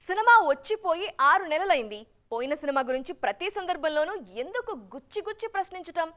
Cinema వచ్చిపోయి 6 నెలలైంది. పోయిన cinema గురించి ప్రతి సందర్భంలోనూ ఎందుకు గుచ్చి గుచ్చి ప్రశ్నించటం,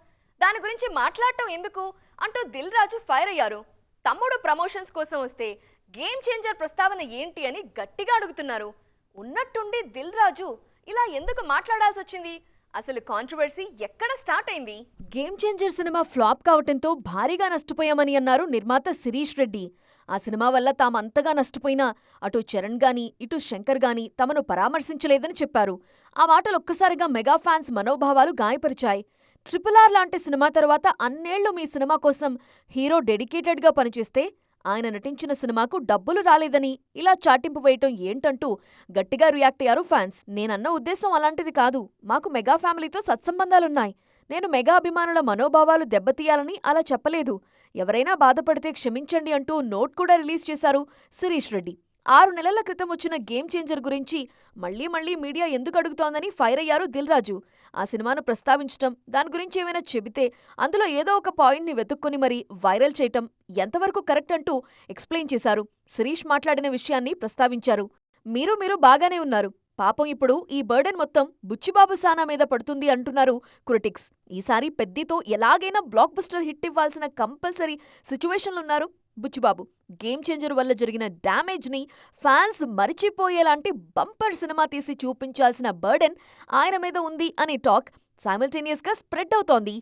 దాని గురించి మాట్లాడటం ఎందుకు అంటూ దిల్ రాజు ఫైర్ అయ్యారు. తమ్ముడు ప్రమోషన్స్ కోసం వస్తే గేమ్ చేంజర్ ప్రస్తావన ఏంటి అని గట్టిగా అడుగుతున్నారు. ఉన్నట్టుండి దిల్ రాజు ఇలా ఎందుకు మాట్లాడాల్సి వచ్చింది? అసలు కాంట్రవర్సీ ఎక్కడ స్టార్ట్ అయింది? గేమ్ చేంజర్ సినిమా ఫ్లాప్ కావటంతో భారీగా నష్టపోయామని అన్నారు నిర్మాత శిరీష్ రెడ్డి. ఆ సినిమా వల్ల తామంతగా నష్టపోయినా అటు చరణ్ గాని ఇటు శంకర్ గాని తమను పరామర్శించలేదని చెప్పారు. ఆ మాటలు ఒక్కసారిగా మెగా ఫ్యాన్స్ మనోభావాలు గాయపరిచాయి. RRR లాంటి సినిమా తర్వాత అన్నేళ్లు మీ సినిమా కోసం హీరో డెడికేటెడ్గా పనిచేస్తే ఆయన నటించిన సినిమాకు డబ్బులు రాలేదని ఇలా చాటింపు వేయటం ఏంటంటూ గట్టిగా రియాక్ట్ అయ్యారు ఫ్యాన్స్. నేనన్న ఉద్దేశం అలాంటిది కాదు. మాకు మెగా ఫ్యామిలీతో సత్సంబంధాలున్నాయి. నేను మెగా అభిమానుల మనోభావాలు దెబ్బతీయాలని అలా చెప్పలేదు. ఎవరైనా బాధపడితే క్షమించండి అంటూ నోట్ కూడా రిలీజ్ చేశారు శిరీష్ రెడ్డి. 6 నెలల క్రితం వచ్చిన గేమ్ చేంజర్ గురించి మళ్లీ మీడియా ఎందుకు అడుగుతోందని ఫైర్ అయ్యారు దిల్ రాజు. ఆ సినిమాను ప్రస్తావించటం, దాని గురించి ఏమైనా చెబితే అందులో ఏదో ఒక పాయింట్ని వెతుక్కొని మరీ వైరల్ చేయటం ఎంతవరకు కరెక్ట్ అంటూ ఎక్స్ప్లెయిన్ చేశారు. శిరీష్ మాట్లాడిన విషయాన్ని ప్రస్తావించారు. మీరు బాగానే ఉన్నారు. పాపం ఇప్పుడు ఈ బర్డెన్ మొత్తం బుచ్చిబాబు సానా మీద పడుతుంది అంటున్నారు క్రిటిక్స్. ఈసారి పెద్దితో ఎలాగైనా బ్లాక్ బస్టర్ హిట్ ఇవ్వాల్సిన కంపల్సరీ సిచ్యువేషన్లున్నారు బుచ్చిబాబు. గేమ్ చేంజర్ వల్ల జరిగిన డ్యామేజ్ ని ఫ్యాన్స్ మరిచిపోయేలాంటి బంపర్ సినిమా తీసి చూపించాల్సిన బర్డెన్ ఆయన మీద ఉంది అనే టాక్ సైమల్టేనియస్ గా స్ప్రెడ్ అవుతోంది.